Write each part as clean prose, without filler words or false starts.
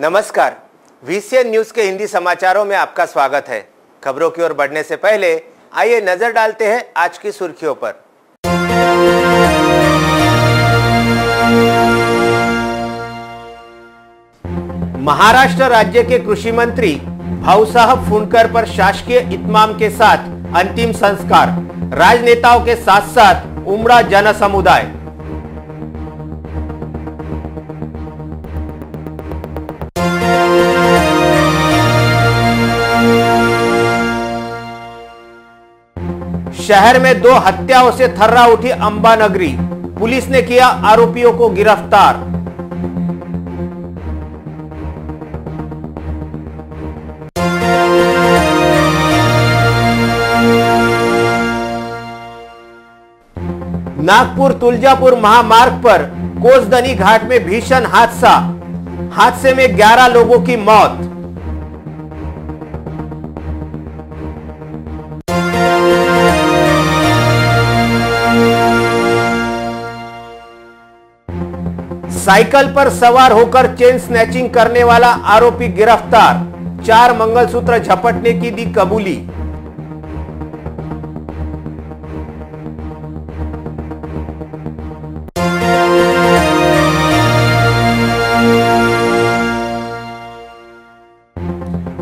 नमस्कार, VCN news के हिंदी समाचारों में आपका स्वागत है। खबरों की ओर बढ़ने से पहले आइए नजर डालते हैं आज की सुर्खियों पर। महाराष्ट्र राज्य के कृषि मंत्री भाऊसाहब फुंडकर पर शासकीय इत्माम के साथ अंतिम संस्कार, राजनेताओं के साथ साथ उमड़ा जन समुदाय। शहर में 2 हत्याओं से थर्रा उठी अंबा नगरी, पुलिस ने किया आरोपियों को गिरफ्तार। नागपुर तुलजापुर महामार्ग पर कोसदनी घाट में भीषण हादसे में 11 लोगों की मौत। साइकिल पर सवार होकर चेन स्नैचिंग करने वाला आरोपी गिरफ्तार, 4 मंगलसूत्र झपटने की दी कबूली।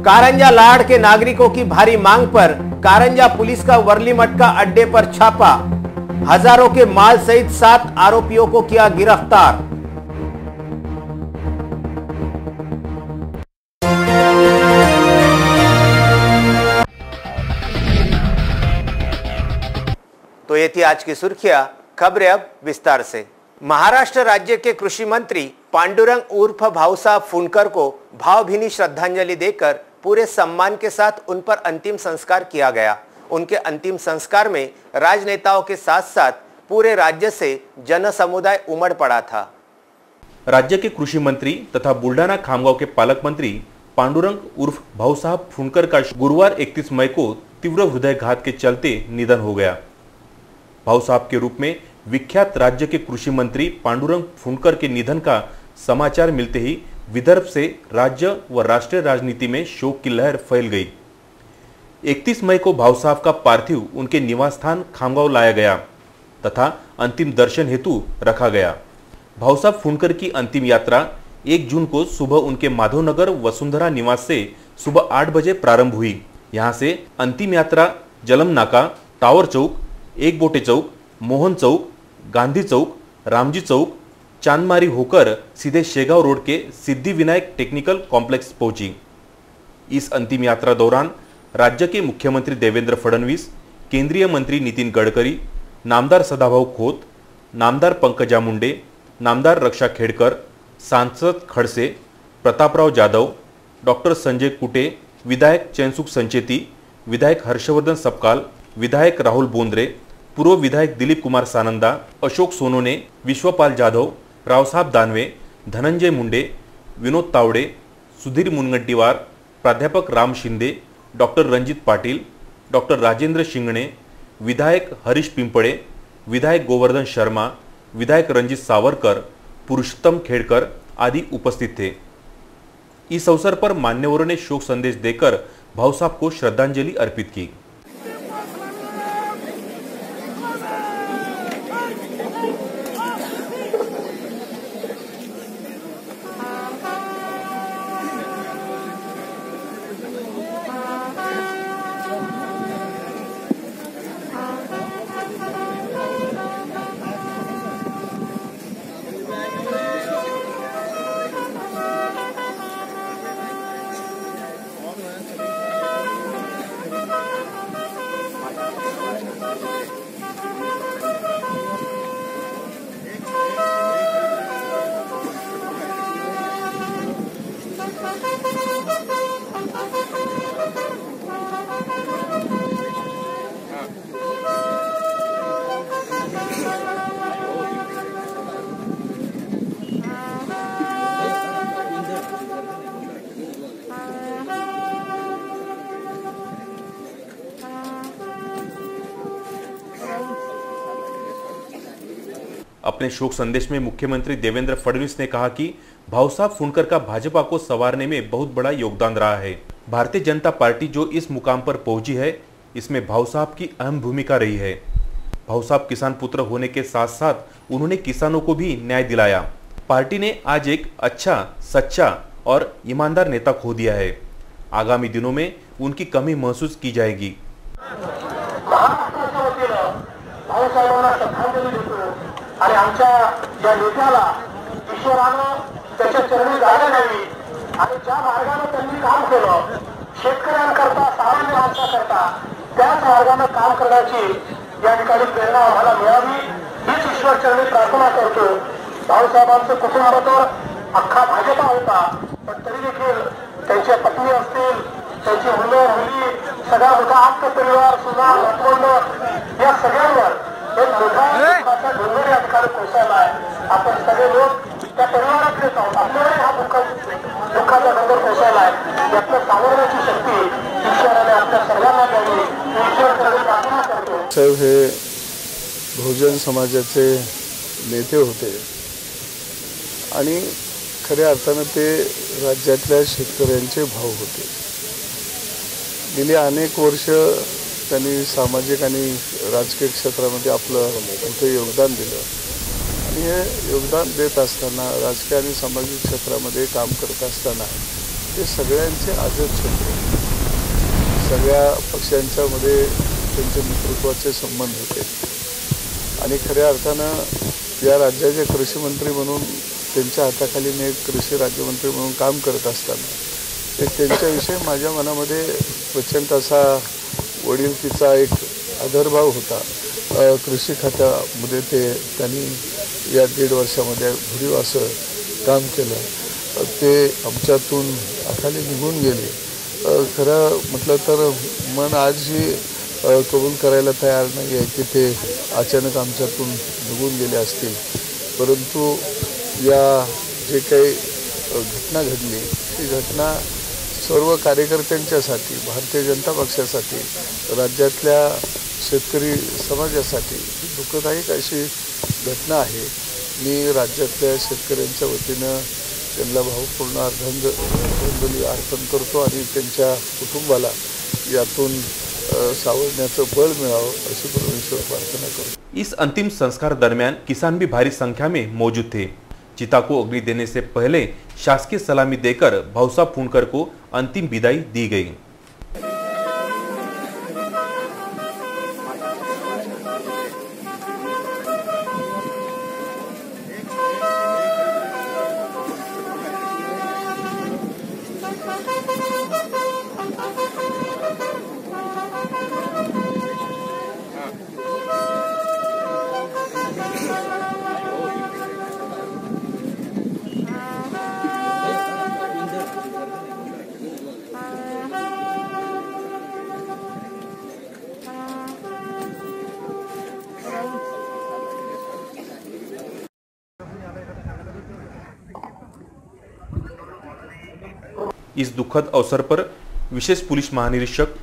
कारंजा लाड़ के नागरिकों की भारी मांग पर कारंजा पुलिस का वर्ली मटका अड्डे पर छापा, हजारों के माल सहित 7 आरोपियों को किया गिरफ्तार। तो ये थी आज की सुर्खियां। खबरें अब विस्तार से। महाराष्ट्र राज्य के कृषि मंत्री पांडुरंग उर्फ भाऊसाहब फुंडकर को भावभीनी श्रद्धांजलि देकर पूरे सम्मान के साथ उन पर अंतिम संस्कार किया गया। उनके अंतिम संस्कार में राजनेताओं के साथ साथ पूरे राज्य से जन समुदाय उमड़ पड़ा था। राज्य के कृषि मंत्री तथा बुल्ढाना खामगांव के पालक मंत्री पांडुरंग उर्फ भाऊसाहब फुंडकर का गुरुवार 31 मई को तीव्र हृदयघात के चलते निधन हो गया। भाऊसाहब के रूप में विख्यात राज्य के कृषि मंत्री पांडुरंग फुंडकर के निधन का समाचार मिलते ही विदर्भ से राज्य व राष्ट्रीय राजनीति में शोक की लहर फैल गई। 31 मई को भाऊसाहब का पार्थिव उनके निवास स्थान खामगांव लाया गया तथा अंतिम दर्शन हेतु रखा गया। भाऊसाहब फुंडकर की अंतिम यात्रा 1 जून को सुबह उनके माधवनगर वसुंधरा निवास से सुबह 8 बजे प्रारंभ हुई। यहां से अंतिम यात्रा जलम नाका, टावर चौक, एक बोटे चौक, मोहन चौक, गांधी चौक, रामजी चौक, चांदमारी होकर सीधे शेगांव रोड के सिद्धिविनायक टेक्निकल कॉम्प्लेक्स पहुंची। इस अंतिम यात्रा दौरान राज्य के मुख्यमंत्री देवेंद्र फडणवीस, केंद्रीय मंत्री नितिन गडकरी, नामदार सदाभाऊ खोत, नामदार पंकजा मुंडे, नामदार रक्षा खेड़कर, सांसद खड़से, प्रतापराव जाधव, डॉक्टर संजय कुटे, विधायक चैनसुख संचेती, विधायक हर्षवर्धन सपकाल, विधायक राहुल बोंद्रे, पूर्व विधायक दिलीप कुमार सानंदा, अशोक सोनोने, विश्वपाल जाधव, रावसाहेब दानवे, धनंजय मुंडे, विनोद तावडे, सुधीर मुनगंटीवार, प्राध्यापक राम शिंदे, डॉक्टर रंजित पाटील, डॉक्टर राजेंद्र शिंगणे, विधायक हरीश पिंपळे, विधायक गोवर्धन शर्मा, विधायक रंजित सावरकर, पुरुषोत्तम खेड़कर आदि उपस्थित थे। इस अवसर पर मान्यवरों ने शोक संदेश देकर भाऊसाहब को श्रद्धांजलि अर्पित की। अपने शोक संदेश में मुख्यमंत्री देवेंद्र फडणवीस ने कहा कि भाऊ साहब फुंडकर का भाजपा को संवारने में बहुत बड़ा योगदान रहा है। भारतीय जनता पार्टी जो इस मुकाम पर पहुंची है, इसमें भाऊ साहब की अहम भूमिका रही है। भाऊ साहब किसान पुत्र होने के साथ साथ उन्होंने किसानों को भी न्याय दिलाया। पार्टी ने आज एक अच्छा, सच्चा और ईमानदार नेता खो दिया है। आगामी दिनों में उनकी कमी महसूस की जाएगी। आणि आमच्या या नेत्याला ईश्वरानं त्याच्या चरणी जागा द्यावी आणि ज्या मार्गाने त्यांनी काम केलं शेतकऱ्यांकरता, सामान्य माणसाकरता, त्याच मार्गाने काम करण्याची या ठिकाणी प्रेरणा आम्हाला मिळावी हीच ईश्वर चरणी प्रार्थना करतो। भाऊसाहेबांचं कुटुंब तर अख्खा भाजपा होता, पण तरी देखील त्यांच्या पत्नी असतील, त्यांची मुलं मुली, सगळा मोठा आप्त परिवार सुद्धा नातवंड या सगळ्यांवर एक मोठा दुःखाचा डोंगर या ठिकाणी कोसळला आहे। आपण सगळे लोक त्या परिवारातलेच आहोत, आपल्यालाही हा दुःखाचा डोंगर कोसळला आहे। यातनं सावरण्याची शक्ती ईश्वराने आपल्या सर्वांना द्यावी ईश्वराकडे प्रार्थना करतो। साहेब हे बहुजन समाजाचे नेते होते आणि खऱ्या अर्थानं ते राज्यातल्या शेतकऱ्यांचे भाऊ होते। गेली अनेक वर्ष त्यांनी सामाजिक आणि राजकीय क्षेत्रामध्ये आपलं मोठं योगदान दिलं आणि हे योगदान देत असताना राजकीय आणि सामाजिक क्षेत्रामध्ये काम करत असताना ते सगळ्यांचे आदर्श होते। सगळ्या पक्षांच्यामध्ये त्यांचे नेतृत्वाचे संबंध होते आणि खऱ्या अर्थानं या राज्याचे कृषी मंत्री म्हणून त्यांच्या हाताखाली मी एक कृषी राज्यमंत्री म्हणून काम करत असताना त्यांच्याविषयी माझ्या मनामध्ये प्रचंड असा वडिलकीचा एक आदरभाव होता। कृषी खात्यामध्ये त्यांनी या 1.5 वर्षामध्ये भरीव असं काम केलं। ते आमच्यातून अखाली निघून गेले। खरं म्हटलं तर मन आजही कबूल करायला तयार नाही आहे की ते अचानक आमच्यातून निघून गेले असतील, परंतु या जे काही घटना घडली ती घटना सर्व कार्यकर्त्यांच्यासाठी, भारतीय जनता पक्षासाठी, राज्यातल्या शेतकरी समाजासाठी दुःखदायक अशी घटना आहे। मी राज्यातल्या शेतकऱ्यांच्या वतीनं त्यांना भावपूर्ण आदरांजली अर्पण करतो आणि त्यांच्या कुटुंबाला यातून सावरण्याचं बळ मिळावं अशी परमेश्वर प्रार्थना करतो। इस अंतिम संस्कार दरमियान किसान भी भारी संख्या में मौजूद थे। चिता को अग्नि देने से पहले शासकीय सलामी देकर भाऊ साहब फुंडकर को अंतिम विदाई दी गई। इस दुखद अवसर पर विशेष पुलिस महानिरीक्षक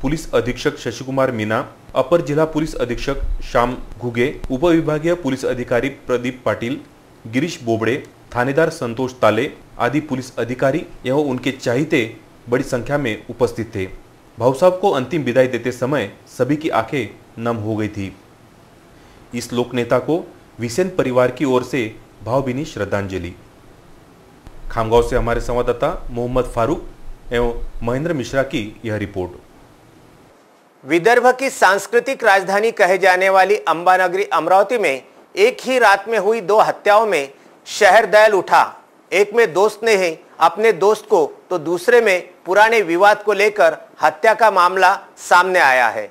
पुलिस अधीक्षक शशिकुमार मीना, अपर जिला पुलिस अधीक्षक श्याम घुगे, उपविभागीय पुलिस अधिकारी प्रदीप पाटिल, गिरीश बोबड़े, थानेदार संतोष ताले आदि पुलिस अधिकारी एवं उनके चाहते बड़ी संख्या में उपस्थित थे। भाऊ साहब को अंतिम विदाई देते समय सभी की आंखें नम हो गई थी। इस लोक नेता को विसेन परिवार की ओर से भावभीनी श्रद्धांजलि। खामगांव से हमारे संवाददाता मोहम्मद फारूक एवं महेंद्र मिश्रा की यह रिपोर्ट। विदर्भ की सांस्कृतिक राजधानी कहे जाने वाली अंबानगरी अमरावती में एक ही रात में हुई 2 हत्याओं में शहर दहल उठा। एक में दोस्त ने ही अपने दोस्त को तो दूसरे में पुराने विवाद को लेकर हत्या का मामला सामने आया है।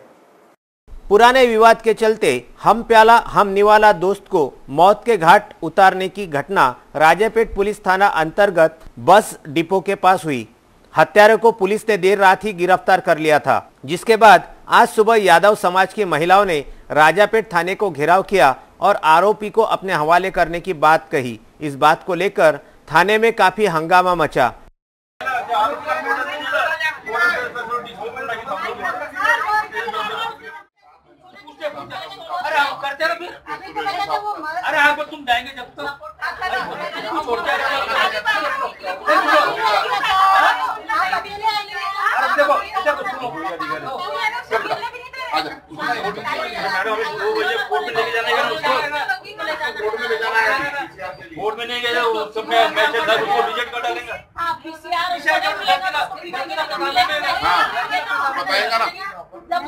पुराने विवाद के चलते हम प्याला हम निवाला दोस्त को मौत के घाट उतारने की घटना राजापेट पुलिस थाना अंतर्गत बस डिपो के पास हुई। हत्यारे को पुलिस ने देर रात ही गिरफ्तार कर लिया था, जिसके बाद आज सुबह यादव समाज की महिलाओं ने राजापेट थाने को घेराव किया और आरोपी को अपने हवाले करने की बात कही। इस बात को लेकर थाने में काफी हंगामा मचा। अरे कोर्ट में लेके जाने का उसको कोर्ट में ले जाना है। कोर्ट में नहीं गया वो सब में मैसेज था उसको रिजेक्ट कर डालेंगे। हां पीसीआर बताएगा ना जब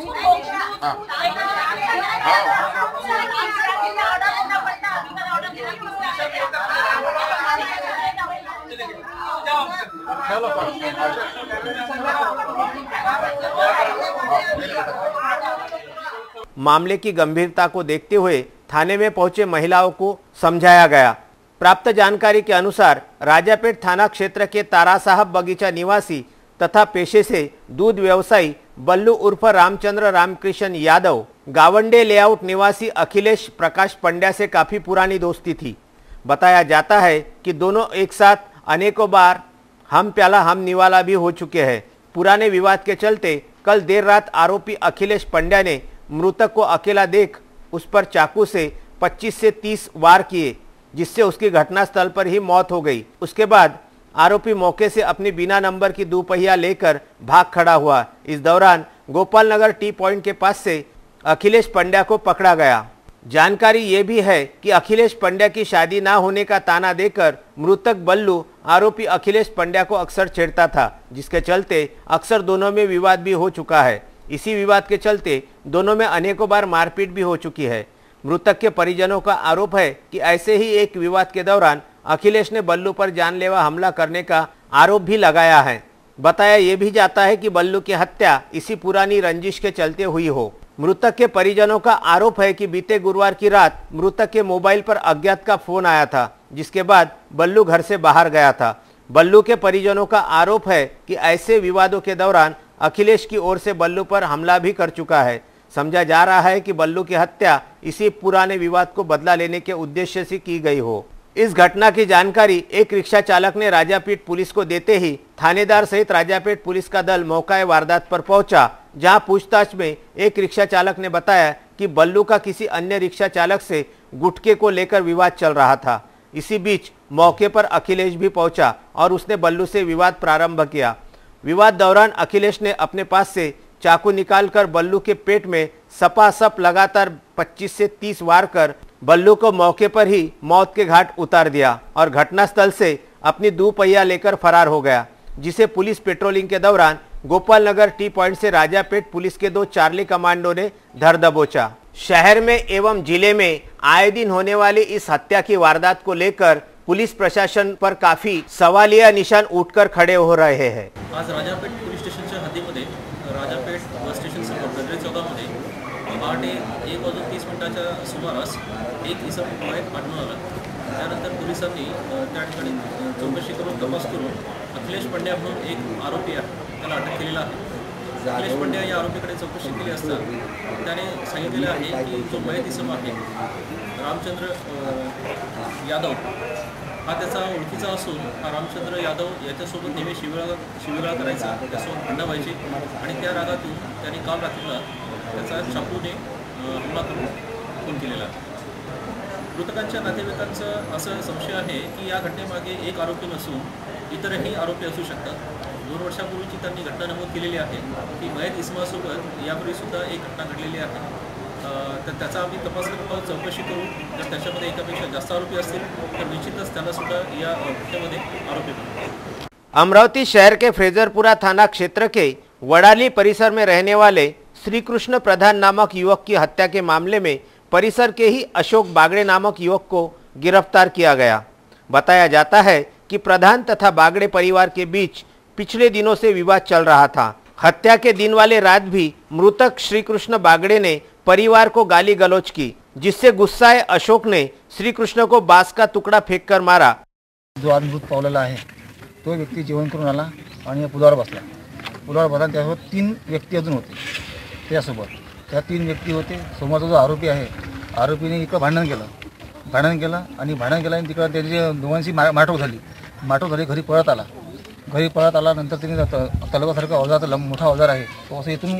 मामले की गंभीरता को देखते हुए थाने में पहुंचे महिलाओं को समझाया गया। प्राप्त जानकारी के अनुसार राजापेट थाना क्षेत्र के तारा साहब बगीचा निवासी तथा पेशे से दूध व्यवसायी बल्लू उर्फ रामचंद्र रामकृष्ण यादव गावंडे लेआउट निवासी अखिलेश प्रकाश पंड्या से काफी पुरानी दोस्ती थी। बताया जाता है कि दोनों एक साथ अनेकों बार हम प्याला हम निवाला भी हो चुके हैं। पुराने विवाद के चलते कल देर रात आरोपी अखिलेश पंड्या ने मृतक को अकेला देख उस पर चाकू से 25 से 30 वार किए, जिससे उसकी घटनास्थल पर ही मौत हो गई। उसके बाद आरोपी मौके से अपनी बिना नंबर की दोपहिया लेकर भाग खड़ा हुआ। इस दौरान गोपाल नगर टी पॉइंट के पास से अखिलेश पंड्या को पकड़ा गया। जानकारी ये भी है कि अखिलेश पंड्या की शादी ना होने का ताना देकर मृतक बल्लू आरोपी अखिलेश पंड्या को अक्सर छेड़ता था, जिसके चलते अक्सर दोनों में विवाद भी हो चुका है। इसी विवाद के चलते दोनों में अनेकों बार मारपीट भी हो चुकी है। मृतक के परिजनों का आरोप है कि ऐसे ही एक विवाद के दौरान अखिलेश ने बल्लू पर जानलेवा हमला करने का आरोप भी लगाया है। बताया ये भी जाता है कि बल्लू की हत्या इसी पुरानी रंजिश के चलते हुई हो। मृतक के परिजनों का आरोप है कि बीते गुरुवार की रात मृतक के मोबाइल पर अज्ञात का फोन आया था, जिसके बाद बल्लू घर से बाहर गया था। बल्लू के परिजनों का आरोप है कि ऐसे विवादों के दौरान अखिलेश की ओर से बल्लू पर हमला भी कर चुका है। समझा जा रहा है कि बल्लू की हत्या इसी पुराने विवाद को बदला लेने के उद्देश्य से की गई हो। इस घटना की जानकारी एक रिक्शा चालक ने राजापेट पुलिस को देते ही थानेदार सहित राजापेट पुलिस का दल मौका वारदात पर पहुंचा, जहां पूछताछ में एक रिक्शा चालक ने बताया कि बल्लू का किसी अन्य रिक्शा चालक से गुटखे को लेकर विवाद चल रहा था। इसी बीच मौके पर अखिलेश भी पहुंचा और उसने बल्लू से विवाद प्रारंभ किया। विवाद दौरान अखिलेश ने अपने पास से चाकू निकालकर बल्लू के पेट में सपासप लगातार 25 से 30 वार कर बल्लू को मौके पर ही मौत के घाट उतार दिया और घटनास्थल से अपनी दोपहिया लेकर फरार हो गया, जिसे पुलिस पेट्रोलिंग के दौरान गोपाल नगर टी पॉइंट से राजापेट पुलिस के 2 चार्ली कमांडो ने धर दबोचा। शहर में एवं जिले में आए दिन होने वाली इस हत्या की वारदात को लेकर पुलिस प्रशासन पर काफी सवालिया निशान उठकर खड़े हो रहे हैं। आज राजापेट पोलीस स्टेशनच्या हद्दीमध्ये राजापेट बस स्टेशन समोर गडरे चौकामध्ये 8:01:30 सुमारास एक इसम मयत आढळून आला। त्यानंतर पोलिसांनी त्या ठिकाणी चौकशी करून तपास करून अखिलेश पंड्या म्हणून एक आरोपी आहे त्याला अटक केलेला आहे। अखिलेश पंड्या या आरोपीकडे चौकशी केली असता त्याने सांगितलेलं आहे की जो मयत इसम आहे रामचंद्र यादव हा त्याचा ओळखीचा असून हा रामचंद्र यादव याच्यासोबत नेहमी शिवीगाळ करायचा, त्यासोबत भांडणं व्हायची आणि त्या रागातून त्याने काल रात्रीला त्याचा चाकूने हमला करून खून केलेला आहे। मृतकांच्या नातेवाईकांचं असं संशय आहे की या घटनेमागे एक आरोपी नसून इतरही आरोपी असू शकतात। 2 वर्षापूर्वीची त्यांनी घटना नमूद केलेली आहे की मयत इसमासोबत यापूर्वी सुद्धा एक घटना घडलेली आहे। तर त्याचा आम्ही तपास करत आहोत, चौकशी करू। जर त्याच्यामध्ये एकापेक्षा जास्त आरोपी असतील तर निश्चितच त्यांना सुद्धा या घटनेमध्ये आरोपी बनवू। अमरावती शहर के फ्रेजरपुरा थाना क्षेत्र के वडाली परिसर में रहने वाले श्री कृष्ण प्रधान नामक युवक की हत्या के मामले में परिसर के ही अशोक बागड़े नामक युवक को गिरफ्तार किया गया। बताया जाता है कि प्रधान तथा बागड़े परिवार के बीच पिछले दिनों से विवाद चल रहा था। हत्या के दिन वाले रात भी मृतक श्री कृष्ण बागड़े ने परिवार को गाली गलौज की, जिससे गुस्साए अशोक ने श्री कृष्ण को बांस का टुकड़ा फेंककर मारा। जो आज मृत पावलेला आहे तो व्यक्ती जेवण करून आला आणि पुलावर बसला। पुलावर बसला त्यासोबत 3 व्यक्ती अजून होते त्यासोबत। त्या 3 व्यक्ती होते। समोरचा जो आरोपी आहे आरोपीने इकडं भांडण केलं आणि तिकडं त्यांची दोघांची मारहाण झाली। घरी पळत आला नंतर त्यांनी तलवासारखा अवजार मोठा अवजार आहे तो असं इथून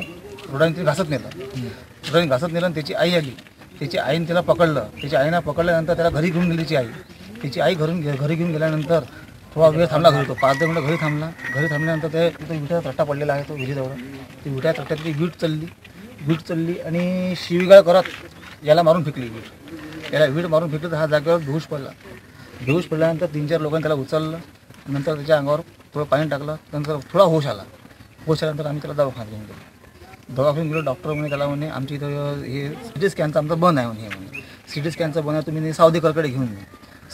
रोडाने घासत नेलं आणि त्याची आई आली। त्याची आईने त्याला पकडलं। त्याच्या आईनं पकडल्यानंतर त्याला घरी घेऊन गेली। त्याची आई घरी घेऊन गेल्यानंतर थोडा वेळ थांबला घरी, तो 5-10 मिनिटं घरी थांबला. घरी थांबल्यानंतर ते तिथं विटाचा तट्टा पडलेला आहे तो विहिरीजवळ. ती विटाच्या तट्ट्यात ती वीट चालली आणि शिवीगाळ करत याला मारून फेकली वीट. याला वीट मारून फेकली तर हा जागेवर बेहोश पडला. बेहोश पडल्यानंतर 3-4 लोकांनी त्याला उचललं. नंतर त्याच्या अंगावर थोडं पाणी टाकलं. नंतर थोडा होश आल्यानंतर आम्ही त्याला दवाखान्यात घेऊन गेलो. डॉक्टर म्हणे त्याला म्हणे आमच्या इथं हे सिटी स्कॅनचं आमचं बंद आहे म्हणे. सिटी स्कॅनचं बंद आहे, तुम्ही सावदेकरकडे घेऊन जा.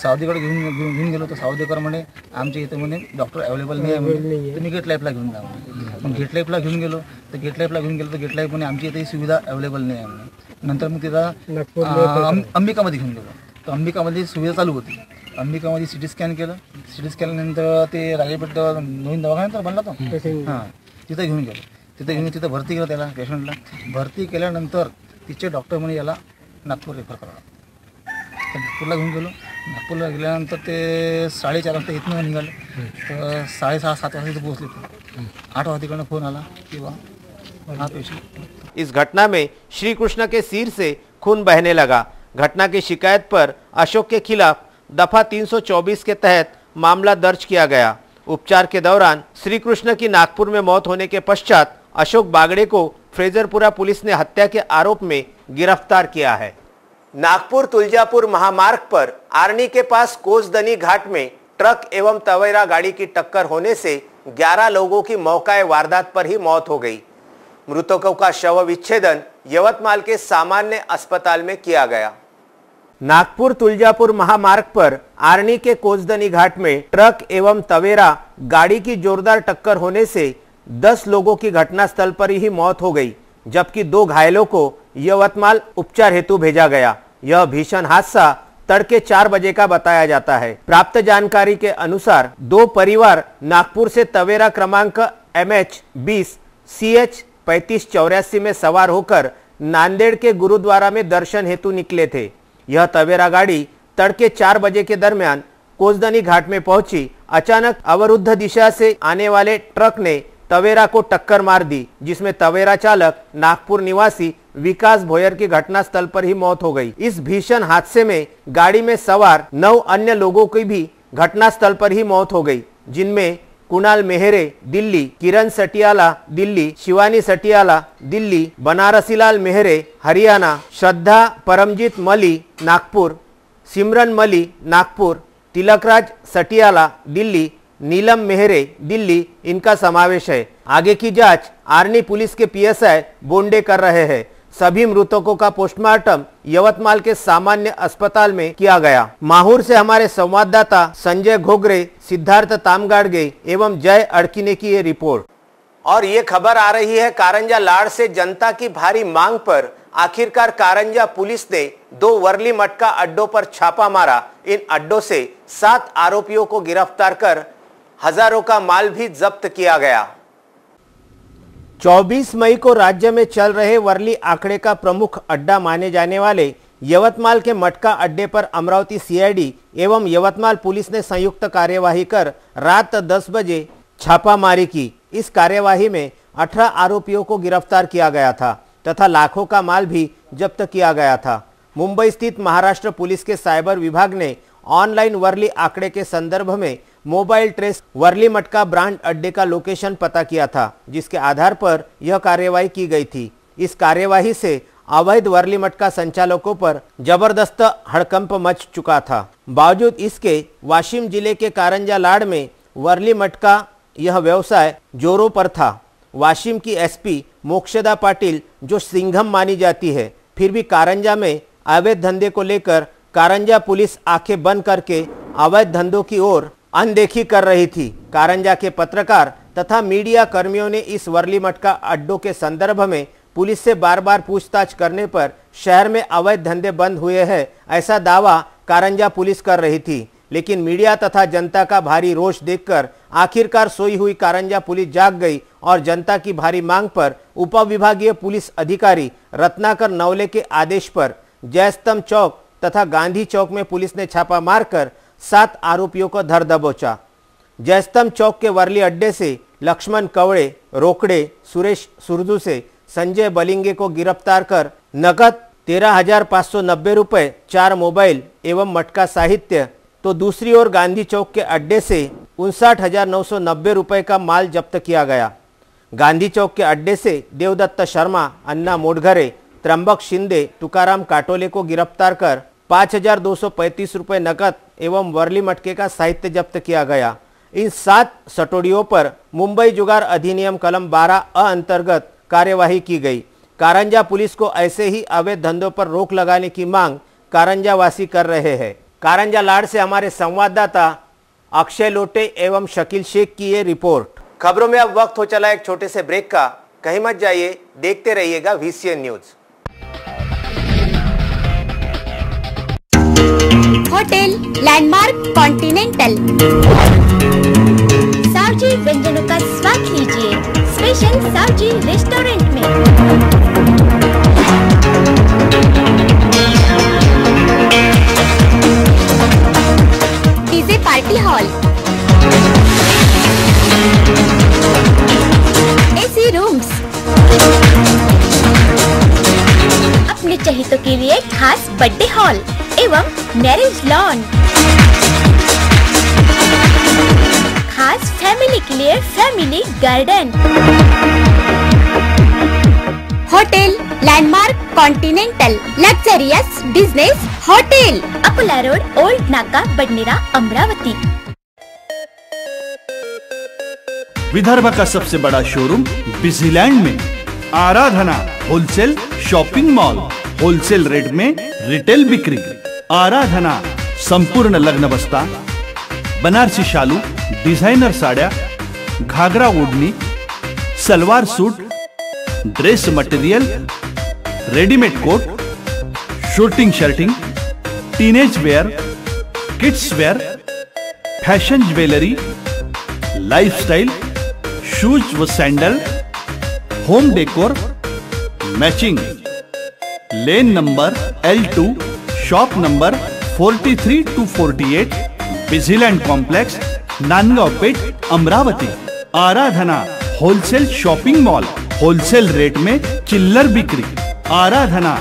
सावदेकडे घेऊन गेलो तर सावदेकर म्हणे आमच्या इथं म्हणे डॉक्टर अवेलेबल नाही आहे म्हणे, तुम्ही गेट लाईफला घेऊन जा म्हणे. मग गेट लाईफला घेऊन गेलो तर गेट लाईफ म्हणे आमची इथे सुविधा अवेलेबल नाही आहे म्हणे. नंतर मग तिथं अंबिकामध्ये घेऊन गेलो तर अंबिकामध्ये सुविधा चालू होती. अंबिकामध्ये सिटी स्कॅन केलं. सिटी स्कॅननंतर ते राजेपेठ नवीन दवाखान्यानंतर बनला तो, हां तिथं घेऊन गेलो. तिथं भरती केलं त्याला पेशंटला. भरती केल्यानंतर तिचे डॉक्टर म्हणे याला नागपूर रेफर करा. तर नागपूरला घेऊन गेलो. नागपूरला गेल्यानंतर ते 4:30 वाजता इथनं निघाले तर 6:30-7 वाजता इथं पोहोचले. ते 8 वाजता तिकडनं फोन आला की बा हा पेशंट. इस घटना में श्री कृष्ण के सिर से खून बहने लगा. घटना की शिकायत पर अशोक के खिलाफ दफा 324 के तहत मामला दर्ज किया गया. उपचार के दौरान श्री कृष्ण की नागपुर में मौत होने के पश्चात अशोक बागड़े को फ्रेजरपुरा पुलिस ने हत्या के आरोप में गिरफ्तार किया है. नागपुर तुलजापुर महामार्ग पर आर्नी के पास कोसदनी घाट में ट्रक एवं तवेरा गाड़ी की टक्कर होने से 11 लोगों की मौका वारदात पर ही मौत हो गई. मृतकों का शव विच्छेदन यवतमाल के सामान्य अस्पताल में किया गया. नागपुर तुलजापुर महामार्ग पर आर्नी के कोसदनी घाट में ट्रक एवं तवेरा गाड़ी की जोरदार टक्कर होने से 10 लोगों की घटनास्थल पर ही मौत हो गई, जबकि 2 घायलों को यवतमाल उपचार हेतु भेजा गया. यह भीषण हादसा तड़के 4 बजे का बताया जाता है. प्राप्त जानकारी के अनुसार 2 परिवार नागपुर से तवेरा क्रमांक MH20 CH 3584 में सवार होकर नांदेड़ के गुरुद्वारा में दर्शन हेतु निकले थे. यह तवेरा गाड़ी तड़के 4 बजे के दरमियान कोसदनी घाट में पहुंची. अचानक अवरुद्ध दिशा से आने वाले ट्रक ने तवेरा को टक्कर मार दी, जिसमें तवेरा चालक नागपुर निवासी विकास भोयर की घटनास्थल पर ही मौत हो गई. इस भीषण हादसे में गाड़ी में सवार 9 अन्य लोगों की भी घटनास्थल पर ही मौत हो गई, जिनमें कुणाल मेहरे दिल्ली, किरण सटियाला दिल्ली, शिवानी सटियाला दिल्ली, बनारसीलाल मेहरे हरियाणा, श्रद्धा परमजीत मली नागपुर, सिमरन मली नागपुर, तिलकराज सटियाला दिल्ली, नीलम मेहरे दिल्ली इनका समावेश है. आगे की जांच आर्नी पुलिस के PSI बोंडे कर रहे हैं. सभी मृतकों का पोस्टमार्टम यवतमाल के सामान्य अस्पताल में किया गया. माहूर से हमारे संवाददाता संजय घोगरे, सिद्धार्थ तामगाड़गे एवं जय अड़किने की ये रिपोर्ट. और ये खबर आ रही है कारंजा लाड़ से. जनता की भारी मांग पर आखिरकार कारंजा पुलिस ने 2 वर्ली मटका अड्डों पर छापा मारा. इन अड्डों से 7 आरोपियों को गिरफ्तार कर हजारों का माल भी जब्त किया गया. 24 मई को राज्य में चल रहे वर्ली आंकड़े का प्रमुख अड्डा माने जाने वाले यवतमाल के मटका अड्डे पर अमरावती CID एवं यवतमाल पुलिस ने संयुक्त कार्यवाही कर रात 10 बजे छापामारी की. इस कार्यवाही में 18 आरोपियों को गिरफ्तार किया गया था तथा लाखों का माल भी जब्त किया गया था. मुंबई स्थित महाराष्ट्र पुलिस के साइबर विभाग ने ऑनलाइन वर्ली आंकड़े के संदर्भ में मोबाइल ट्रेस वर्ली मटका ब्रांड अड्डे का लोकेशन पता किया था, जिसके आधार पर यह कार्यवाही की गई थी. इस कार्यवाही से अवैध वर्ली मटका संचालकों पर जबरदस्त हड़कंप मच चुका था. बावजूद इसके वाशिम जिले के कारंजा लाड़ में वर्ली मटका यह व्यवसाय जोरों पर था. वाशिम की SP मोक्षदा पाटिल जो सिंघम मानी जाती है, फिर भी कारंजा में अवैध धंधे को लेकर कारंजा पुलिस आंखें बंद करके अवैध धंधों की ओर अनदेखी कर रही थी. कारंजा के पत्रकार तथा मीडिया कर्मियों ने इस वर्ली मटका अड्डों के संदर्भ में पुलिस से बार बार पूछताछ करने पर शहर में अवैध धंधे बंद हुए हैं, ऐसा दावा कारंजा पुलिस कर रही थी. लेकिन मीडिया तथा जनता का भारी रोष देखकर आखिरकार सोई हुई कारंजा पुलिस जाग गई और जनता की भारी मांग पर उपविभागीय पुलिस अधिकारी रत्नाकर नवले के आदेश पर जयस्तंभ चौक तथा गांधी चौक में पुलिस ने छापा मारकर 7 आरोपियों को धर दबोचा. जयस्तंभ चौक के वर्ली अड्डे से लक्ष्मण कवड़े, रोकड़े, सुरेश सुरजू से संजय बलिंगे को गिरफ्तार कर नकद 13,590 रुपये, 4 मोबाइल एवं मटका साहित्य तो दूसरी ओर गांधी चौक के अड्डे से 59,990 रुपये का माल जब्त किया गया। गांधी चौक के अड्डे से देवदत्त शर्मा, अन्ना मोडघरे, त्र्यंबक शिंदे, तुकाराम काटोले को गिरफ्तार कर 5,235 रुपये नकद एवं वर्ली मटके का साहित्य जब्त किया गया। इन 7 सटोडियों पर मुंबई जुगार अधिनियम कलम 12A अंतर्गत कार्यवाही की गई। कारंजा पुलिस को ऐसे ही अवैध धंधों पर रोक लगाने की मांग कारंजा वासी कर रहे हैं। कारंजा लाड़ से हमारे संवाददाता अक्षय लोटे एवं शकील शेख की ये रिपोर्ट। खबरों में अब वक्त हो चला एक छोटे से ब्रेक का, कहीं मत जाइए, देखते रहिएगा VCN news. Hotel Landmark Continental, Saoji व्यंजनों का स्वाद लीजिए स्पेशल सावजी रेस्टोरेंट में। DJ party hall, AC rooms, अपने चहेतों के लिए खास बर्थडे हॉल एवं मैरिज लॉन, खास फैमिली के लिए family garden. Hotel Landmark Continental luxurious business hotel, Akola road, old Naka, Badnera, Amravati. Vidarbha का सबसे बड़ा शोरूम बिजीलैंड में Aradhana wholesale shopping mall, wholesale rate में रिटेल बिक्री। आराधना संपूर्ण लग्न बस्ता, बनारसी शालू, डिझायनर साड्या, घागरा ओढणी, salwar suit, dress material, readymade coat, suiting shirting, teenage wear, kids wear, fashion jewellery, lifestyle, shoes व sandal, home decor, matching. Lane number L2, shop number 43 to 48, Busyland complex, Nandgaon Peth, Amravati. Aradhana wholesale shopping mall, wholesale rate में चिल्लर बिक्री। आराधना।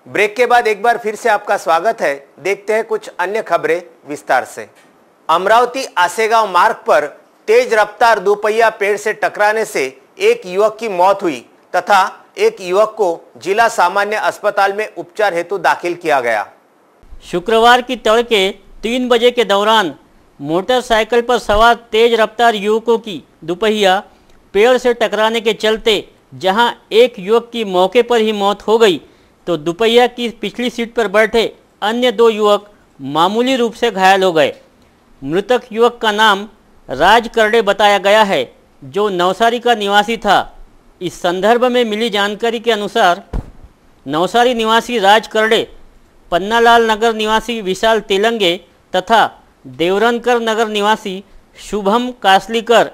Break के बाद एक बार फिर से आपका स्वागत है। देखते हैं कुछ अन्य खबरें विस्तार से। अमरावती आसेगांव मार्ग पर तेज रफ्तार दोपहिया पेड़ से टकराने से एक युवक की मौत हुई तथा एक युवक को जिला सामान्य अस्पताल में उपचार हेतु दाखिल किया गया। शुक्रवार की तड़के 3 बजे के दौरान मोटरसाइकिल पर सवार तेज रफ्तार युवकों की दोपहिया पेड़ से टकराने के चलते जहां एक युवक की मौके पर ही मौत हो गई, तो दोपहिया की पिछली सीट पर बैठे अन्य 2 युवक मामूली रूप से घायल हो गए। मृतक युवक का नाम राज करडे बताया गया है, जो नवसारी का निवासी था। इस संदर्भ में मिली जानकारी के अनुसार नवसारी निवासी राज करडे, पन्नालाल नगर निवासी विशाल तेलंगे तथा देवरनकर नगर निवासी शुभम कासलीकर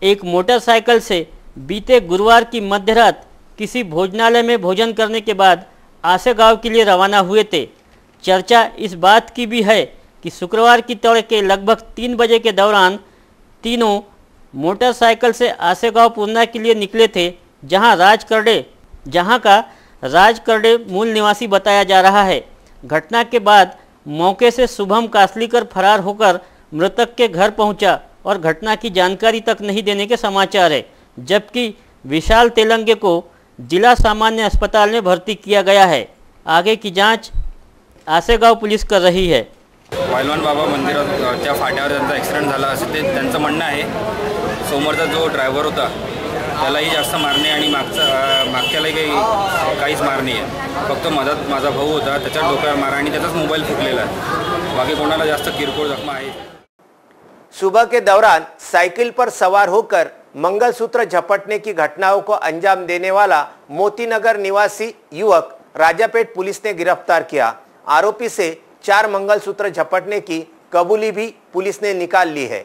एक मोटरसाइकिल से बीते गुरुवार की मध्यरात किसी भोजनालय में भोजन करने के बाद आसेगांव के लिए रवाना हुए थे। चर्चा इस बात की भी है कि शुक्रवार की तड़के लगभग 3 बजे के दौरान तीनों मोटरसाइकिल से आसेगांव पूर्णा के लिए निकले थे, जहां का राज करडे मूल निवासी बताया जा रहा है। घटना के बाद मौके से शुभम कासलीकर फरार होकर मृतक के घर पहुंचा और घटना की जानकारी तक नहीं देने के समाचार है, जबकि विशाल तेलंगे को जिला सामान्य अस्पताल में भर्ती किया गया है। आगे की जांच आसेगांव पुलिस कर रही है। वायलवान बाबा मंदिराच्या फाट्यावर त्यांचा ॲक्सिडेंट झाला असं ते त्यांचं म्हणणं आहे। समोरचा जो ड्रायव्हर होता त्यालाही जास्त मारणे आणि मागच्यालाही काहीच मार नाही आहे। फक्त मधात माझा भाऊ होता, त्याच्या डोक्यावर मार आणि त्याचाच मोबाईल फुटलेला आहे। बाकी कोणाला जास्त किरकोळ जखमा आहे। सुबह के दौरान साइकिल पर सवार होकर मंगलसूत्र झपटने की घटनाओं को अंजाम देने वाला मोतीनगर निवासी युवक राजापेट पुलिस ने गिरफ्तार किया। आरोपी से 4 मंगलसूत्र झपटने की कबूली भी पुलिस ने निकाल ली है।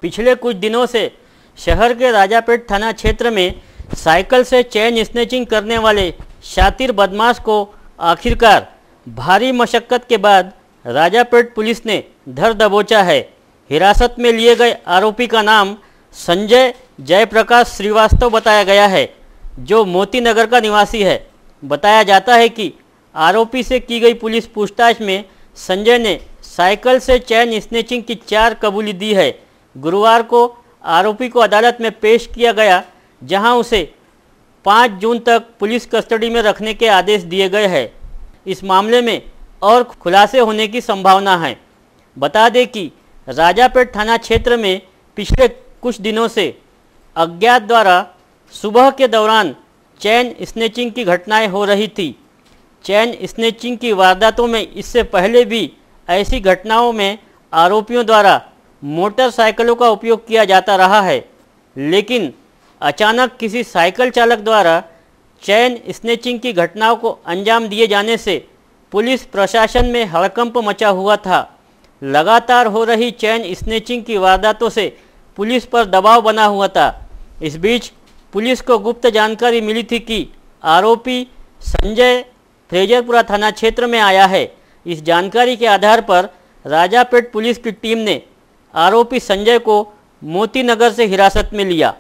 पिछले कुछ दिनों से शहर के राजापेट थाना क्षेत्र में साइकिल से चेन स्नैचिंग करने वाले शातिर बदमाश को आखिरकार भारी मशक्कत के बाद राजापेट पुलिस ने धर दबोचा है। हिरासत में लिए गए आरोपी का नाम संजय जयप्रकाश श्रीवास्तव बताया गया है, जो मोतीनगर का निवासी है। बताया जाता है कि आरोपी से की गई पुलिस पूछताछ में संजय ने साइकिल से चैन स्नेचिंग की 4 कबूली दी है। गुरुवार को आरोपी को अदालत में पेश किया गया, जहां उसे 5 जून तक पुलिस कस्टडी में रखने के आदेश दिए गए हैं। इस मामले में और खुलासे होने की संभावना है। बता दें कि राजापेट थाना क्षेत्र में पिछले कुछ दिनों से अज्ञात द्वारा सुबह के दौरान चैन स्नेचिंग की घटनाएं हो रही थी। चैन स्नेचिंग की वारदातों में इससे पहले भी ऐसी घटनाओं में आरोपियों द्वारा मोटरसाइकिलों का उपयोग किया जाता रहा है, लेकिन अचानक किसी साइकिल चालक द्वारा चैन स्नेचिंग की घटनाओं को अंजाम दिए जाने से पुलिस प्रशासन में हड़कंप मचा हुआ था। लगातार हो रही चैन स्नेचिंग की वारदातों से पुलिस पर दबाव बना हुआ था। इस बीच पुलिस को गुप्त जानकारी मिली थी कि आरोपी संजय फ्रेजरपुरा थाना क्षेत्र में आया है। इस जानकारी के आधार पर राजापेट पुलिस की टीम ने आरोपी संजय को मोती नगर से हिरासत में लिया।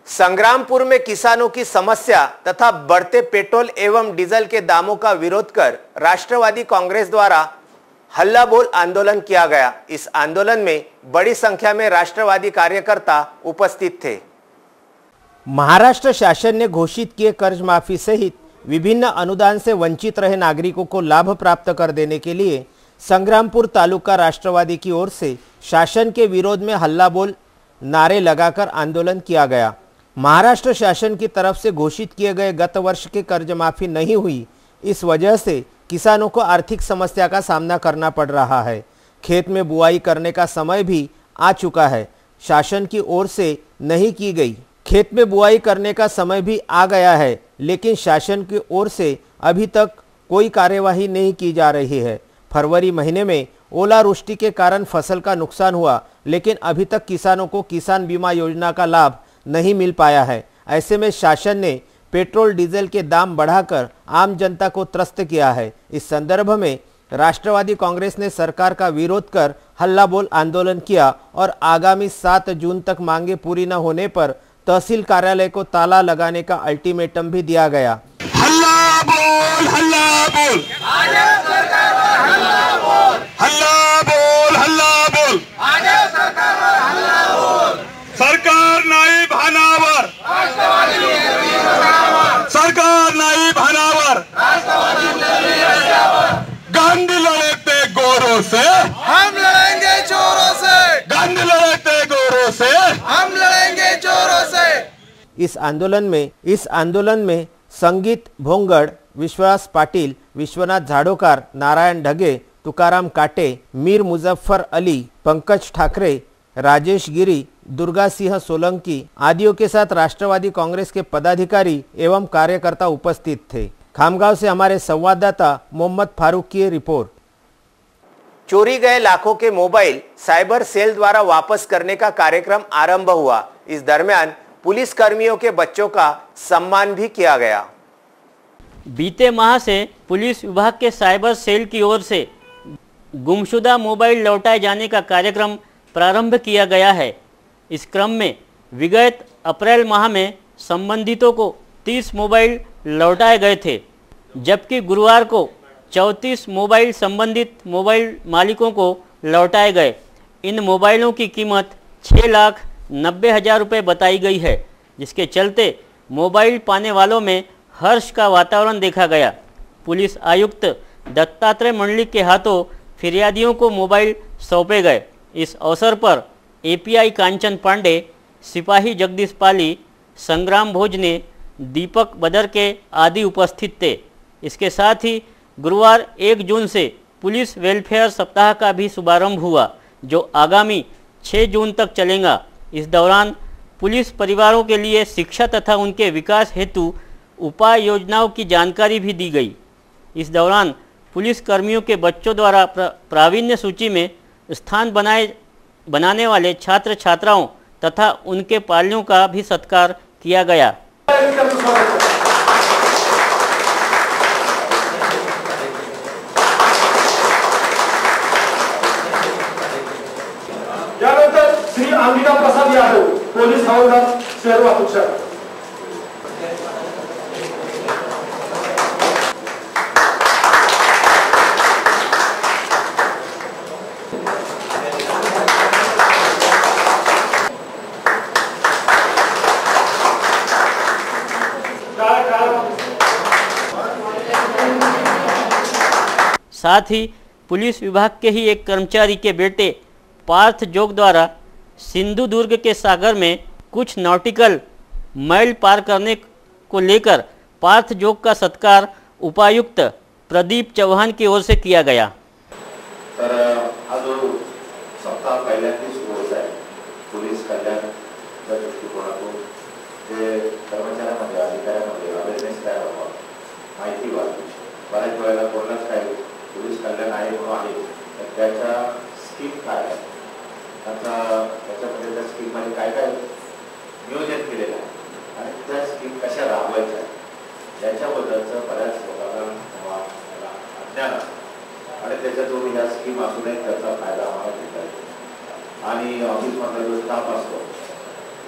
संग्रामपुर में किसानों की समस्या तथा बढ़ते पेट्रोल एवं डीजल के दामों का विरोध कर राष्ट्रवादी कांग्रेस द्वारा हल्ला बोल आंदोलन किया गया। इस आंदोलन में बड़ी संख्या में राष्ट्रवादी कार्यकर्ता उपस्थित थे। महाराष्ट्र शासन ने घोषित किए कर्ज माफी सहित विभिन्न अनुदान से वंचित रहे नागरिकों को लाभ प्राप्त कर देने के लिए संग्रामपुर तालुका राष्ट्रवादी की ओर से शासन के विरोध में हल्ला बोल नारे लगाकर आंदोलन किया गया। महाराष्ट्र शासन की तरफ से घोषित किए गए गत वर्ष के कर्ज माफी नहीं हुई, इस वजह से किसानों को आर्थिक समस्या का सामना करना पड़ रहा है। खेत में बुआई करने का समय भी आ चुका है, शासन की ओर से नहीं की गई। खेत में बुआई करने का समय भी आ गया है, लेकिन शासन की ओर से अभी तक कोई कार्यवाही नहीं की जा रही है। फरवरी महीने में ओलावृष्टि के कारण फसल का नुकसान हुआ, लेकिन अभी तक किसानों को किसान बीमा योजना का लाभ नहीं मिल पाया है। ऐसे में शासन ने पेट्रोल डीजल के दाम बढ़ाकर आम जनता को त्रस्त किया है। इस संदर्भ में राष्ट्रवादी कांग्रेस ने सरकार का विरोध कर हल्ला बोल आंदोलन किया और आगामी 7 जून तक मांगे पूरी न होने पर तहसील कार्यालय को ताला लगाने का अल्टीमेटम भी दिया गया। हल्ला बोल, हल्ला बोल, हल्ला बोल, हल्ला बोल, हल्ला बोल, सरकार नाही भानावर, सरकार नाही भानावर, गांधी लड़ते गोरों से, हम लड़ेंगे चोरों से, गांधी लड़ते गोरों से, हम लड़ेंगे चोरों से। इस आंदोलन में संगीत भोंगड़, विश्वास पाटिल, विश्वनाथ झाड़ोकार, नारायण ढगे, तुकाराम काटे, मीर मुजफ्फर अली, पंकज ठाकरे, राजेश गिरी, दुर्गा सिंह सोलंकी आदियों के साथ राष्ट्रवादी कांग्रेस के पदाधिकारी एवं कार्यकर्ता उपस्थित थे। खामगांव से हमारे संवाददाता मोहम्मद फारूक की रिपोर्ट। चोरी गए लाखों के मोबाइल साइबर सेल द्वारा वापस करने का कार्यक्रम आरंभ हुआ। इस दरमियान पुलिस कर्मियों के बच्चों का सम्मान भी किया गया। बीते माह से पुलिस विभाग के साइबर सेल की ओर से गुमशुदा मोबाइल लौटाए जाने का कार्यक्रम प्रारंभ किया गया है। इस क्रम में विगत अप्रैल माह में संबंधितों को 30 मोबाइल लौटाए गए थे, जबकि गुरुवार को 34 मोबाइल संबंधित मोबाइल मालिकों को लौटाए गए। इन मोबाइलों की कीमत 6,90,000 रुपये बताई गई है, जिसके चलते मोबाइल पाने वालों में हर्ष का वातावरण देखा गया। पुलिस आयुक्त दत्तात्रेय मंडलिक के हाथों फिरियादियों को मोबाइल सौंपे गए। इस अवसर पर एपीआई कांचन पांडे, सिपाही जगदीश पाली, संग्राम भोजने, दीपक बदरके आदि उपस्थित थे। इसके साथ ही गुरुवार 1 जून से पुलिस वेलफेयर सप्ताह का भी शुभारंभ हुआ, जो आगामी 6 जून तक चलेगा। इस दौरान पुलिस परिवारों के लिए शिक्षा तथा उनके विकास हेतु उपाय योजनाओं की जानकारी भी दी गई। इस दौरान पुलिस कर्मियों के बच्चों द्वारा प्रावीण्य सूची में स्थान बनाने वाले छात्र छात्राओं तथा उनके पालियों का भी सत्कार किया गया। यानंतर श्री अंबिका प्रसाद यादव, पोलीस हवालदार, शहर वाहतूक शाखा। साथ ही पुलिस विभाग के ही एक कर्मचारी के बेटे पार्थ जोग द्वारा सिंधुदुर्ग के सागर में कुछ नॉटिकल माइल पार करने को लेकर पार्थ जोग का सत्कार उपायुक्त प्रदीप चौहान की ओर से किया गया। तर हा जो सप्ताह पहिल्यांदाच सुरू होत आहे पोलीस कल्याणच्या दृष्टिकोनातून जे कर्मचाऱ्यांमध्ये अधिकाऱ्यांमध्ये अवेअरनेस तयार व्हावा, माहिती व्हावी। बऱ्याच वेळेला कोणालाच काही पोलीस कल्याण आहे म्हणून आहे तर त्याच्या स्कीम काय आहे, त्याच्यामध्ये त्या स्कीममध्ये काय काय नियोजन केलेलं आहे आणि त्या स्कीम कशा राबवायच्या याच्याबद्दलचं बऱ्याच लोकांना अज्ञान आहे आणि त्याच्यातून ह्या स्कीम असूनही त्याचा फायदा आम्हाला घेता येतो आणि ऑफिसमधला जो स्टाफ असतो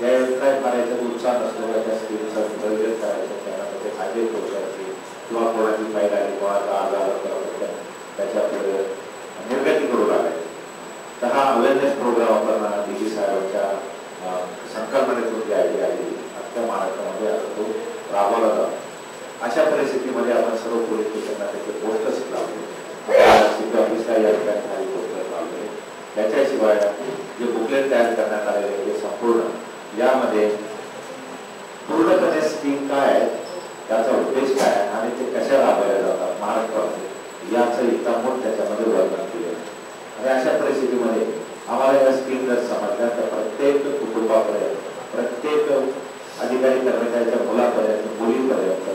त्या काय करायचा उत्साह नसतो त्या स्कीमचा नियोजन करायचं, त्यांना त्याचे फायदे पोहोचायचे किंवा कोणाची फाईल आली कोणाचा आजार त्याच्यापुढे निर्गती करू लागायची। तर हा अवेअरनेस प्रोग्राम आपण डीजी साहेबांच्या संकल्पनेतून जी आयडिया आली अख्ख्या महाराष्ट्रामध्ये आता तो राबवला जातो। अशा परिस्थितीमध्ये आपण सर्व पोलीस स्टेशनला त्याचे पोस्टर्स लावले, सिटी ऑफिसला या ठिकाणी काही पोस्टर्स लावले। त्याच्याशिवाय जे बुकलेट तयार करण्यात आलेले ते संपूर्ण यामध्ये पूर्णपणे स्कीम काय आहे, त्याचा उद्देश काय आहे आणि ते कशा राबवल्या जातात महाराष्ट्रामध्ये याचं इतमोठ त्याच्यामध्ये वर्णन केलं आणि अशा परिस्थितीमध्ये आम्हाला या स्कीम जर समजल्या तर प्रत्येक कुटुंबापर्यंत, प्रत्येक अधिकारी कर्मचाऱ्याच्या मुलापर्यंत, मुलीपर्यंत,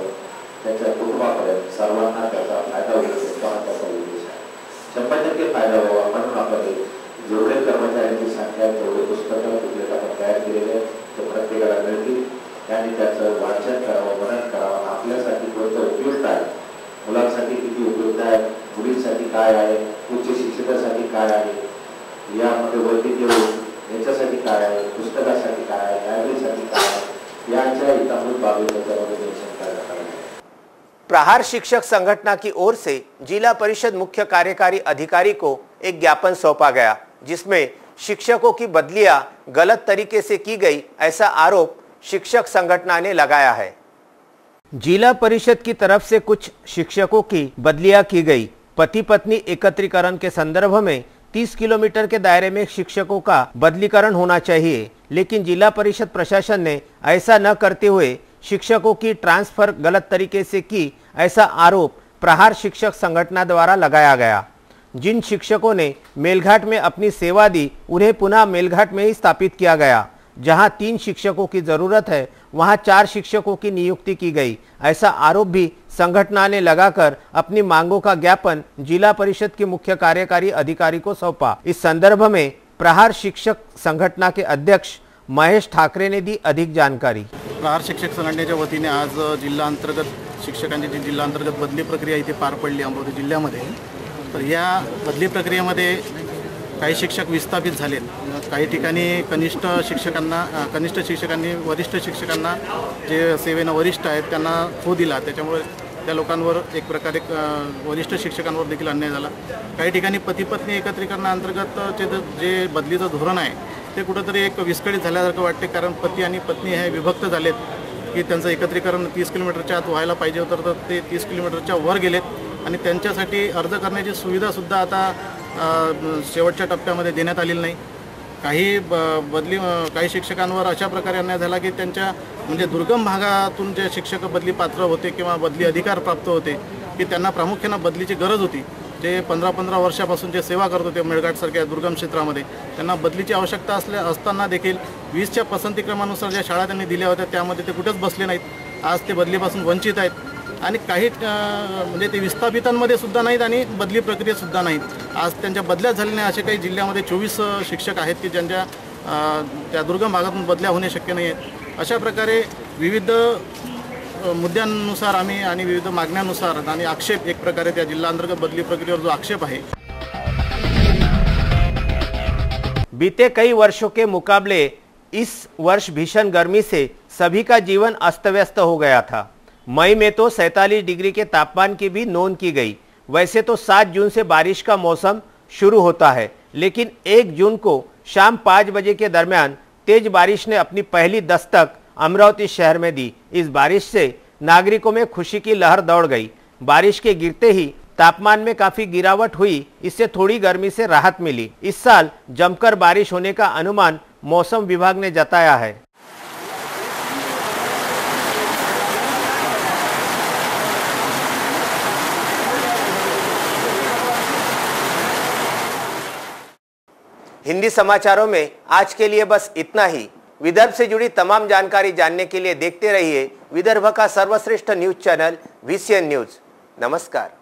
त्याच्या कुटुंबापर्यंत सर्वांना त्याचा फायदा होऊ शकतो हा त्याचा उद्देश आहे। 100% फायदा व्हावा म्हणून आपण जेवढे कर्मचाऱ्यांची संख्या जेवढे पुस्तकं कुठले आपण तयार केलेले ते प्रत्येकाला मिळतील, त्यांनी त्याचं वाचन करावं, मनन करावं, आपल्यासाठी कोणतं उपयुक्त आहे, मुलांसाठी किती उपयुक्त आहे, मुलींसाठी काय आहे, उच्च शिक्षकासाठी काय आहे, यामध्ये वैद्यकीय याच्यासाठी काय आहे, पुस्तकासाठी काय आहे, लायब्ररीसाठी काय आहे, याच्या इतरभूत बाबी त्याच्यामध्ये मेन्शन करण्यात आले। प्रहार शिक्षक संगठन की ओर से जिला परिषद मुख्य कार्यकारी अधिकारी को एक ज्ञापन सौंपा गया, जिसमें शिक्षकों की बदलियां गलत तरीके से की गई ऐसा आरोप शिक्षक संगठन ने लगाया है। जिला परिषद की तरफ से कुछ शिक्षकों की बदलियां की गई। पति पत्नी एकत्रीकरण के संदर्भ में 30 किलोमीटर के दायरे में शिक्षकों का बदलीकरण होना चाहिए, लेकिन जिला परिषद प्रशासन ने ऐसा न करते हुए शिक्षकों की ट्रांसफर गलत तरीके से की ऐसा आरोप प्रहार शिक्षक संगठन द्वारा लगाया गया। जिन शिक्षकों ने मेलघाट में अपनी सेवा दी उन्हें पुनः मेलघाट में ही स्थापित किया गया। जहां 3 शिक्षकों की जरूरत है वहां 4 शिक्षकों की नियुक्ति की गई, ऐसा आरोप भी संगठन ने लगाकर अपनी मांगों का ज्ञापन जिला परिषद के मुख्य कार्यकारी अधिकारी को सौंपा। इस संदर्भ में प्रहार शिक्षक संगठन के अध्यक्ष महेश ठाकरे ने दी अधिक जानकारी। प्रहार शिक्षक संघटनेच्या वतीने आज जिल्हा अंतर्गत शिक्षकांची जी जिल्हा अंतर्गत बदली प्रक्रिया इथे पार पडली अमरावती जिल्ह्यामध्ये। तर या बदली प्रक्रियेमध्ये काही शिक्षक विस्थापित झालेत, काही ठिकाणी कनिष्ठ शिक्षकांनी वरिष्ठ शिक्षकांना जे सेवेनं वरिष्ठ आहेत त्यांना खो दिला, त्याच्यामुळे त्या लोकांवर एक प्रकारे वरिष्ठ शिक्षकांवर देखील अन्याय झाला। काही ठिकाणी पती पत्नी एकत्रीकरणाअंतर्गत जे बदलीचं धोरण आहे ते कुठंतरी एक विस्कळीत झाल्यासारखं वाटते, कारण पती आणि पत्नी हे विभक्त झालेत की त्यांचं एकत्रीकरण 30 किलोमीटरच्या आत व्हायला पाहिजे होतं, तर ते 30 किलोमीटरच्या वर गेलेत आणि त्यांच्यासाठी अर्ज करण्याची सुविधासुद्धा आता शेवटच्या टप्प्यामध्ये देण्यात आलेली नाही। काही शिक्षकांवर अशा प्रकारे अन्याय झाला की त्यांच्या म्हणजे दुर्गम भागातून जे शिक्षक बदली पात्र होते किंवा बदली अधिकार प्राप्त होते की त्यांना प्रामुख्याने बदलीची गरज होती, जे 15-15 वर्षापासून जे सेवा करत होते मेळघाटसारख्या दुर्गम क्षेत्रामध्ये, त्यांना बदलीची आवश्यकता असताना देखील 20च्या पसंतीक्रमानुसार ज्या शाळा त्यांनी दिल्या होत्या त्यामध्ये ते कुठेच बसले नाहीत। आज ते बदलीपासून वंचित आहेत आणि काही म्हणजे ते विस्थापितांमध्ये सुद्धा नाहीत आणि बदली प्रक्रियेत सुद्धा नाहीत। आज त्यांच्या बदल्या झालेल्या असे काही जिल्ह्यामध्ये 24 शिक्षक आहेत की ज्यांच्या त्या दुर्गम भागातून बदल्या होणे शक्य नाही आहेत। अशा प्रकारे विविध मुद्द्यांनुसार आम्ही आणि विविध मागण्यांनुसार आणि आक्षेप एक प्रकारे त्या जिल्हा अंतर्गत बदली प्रक्रियेवर जो आक्षेप आहे। बीते कई वर्षों के मुकाबले इस वर्ष भीषण गर्मी से सभी का जीवन अस्त व्यस्त हो गया था। मई में तो 47 डिग्री के तापमान की भी नोंद की गई। वैसे तो 7 जून से बारिश का मौसम शुरू होता है, लेकिन 1 जून को शाम 5 बजे के दरमियान तेज बारिश ने अपनी पहली दस्तक अमरावती शहर में दी। इस बारिश से नागरिकों में खुशी की लहर दौड़ गई। बारिश के गिरते ही तापमान में काफी गिरावट हुई, इससे थोड़ी गर्मी से राहत मिली। इस साल जमकर बारिश होने का अनुमान मौसम विभाग ने जताया है। हिंदी समाचारों में आज के लिए बस इतना ही। विदर्भ से जुड़ी तमाम जानकारी जानने के लिए देखते रहिए विदर्भ का सर्वश्रेष्ठ न्यूज चैनल VCN न्यूज। नमस्कार।